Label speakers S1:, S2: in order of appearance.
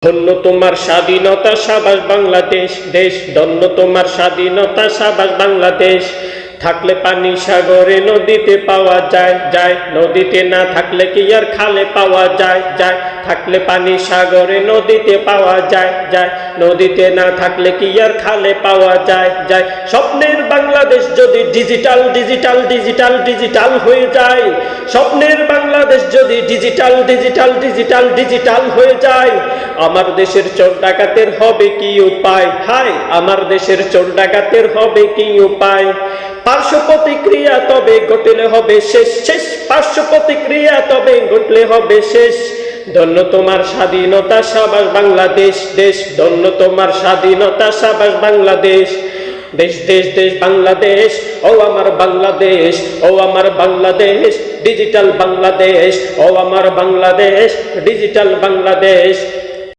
S1: ধন্য তোমার স্বাধীনতা সাবাস বাংলাদেশ দেশ, ধন্য তোমার স্বাধীনতা সাবাস বাংলাদেশ। থাকলে পানি সাগরে নদীতে পাওয়া যায় যায়, নদীতে না থাকলে কি আর খালে পাওয়া যায় যায়। থাকলে পানি সাগরে নদীতে পাওয়া যায় যায়, নদীতে না থাকলে কি আর খালে পাওয়া যায় যায়। স্বপ্নের বাংলাদেশ যদি ডিজিটাল ডিজিটাল ডিজিটাল ডিজিটাল হয়ে যায়, স্বপ্নের বাংলাদেশ যদি ডিজিটাল ডিজিটাল ডিজিটাল ডিজিটাল হয়ে যায়, আমার দেশের চোর ডাকাতের হবে কি উপায়? হায়, আমার দেশের চোর ডাকাতের হবে কি উপায়? পার্শ্ব প্রতিক্রিয়া তবে ঘটলে হবে শেষ শেষ, পার্শ্ব প্রতিক্রিয়া তবে ঘটলে হবে শেষ। ধন্য তোমার স্বাধীনতা সাবাস বাংলাদেশ দেশ, ধন্য তোমার স্বাধীনতা সাবাস বাংলাদেশ। দেশ দেশ দেশ বাংলাদেশ, ও আমার বাংলাদেশ, ও আমার বাংলাদেশ ডিজিটাল বাংলাদেশ, ও আমার বাংলাদেশ ডিজিটাল বাংলাদেশ।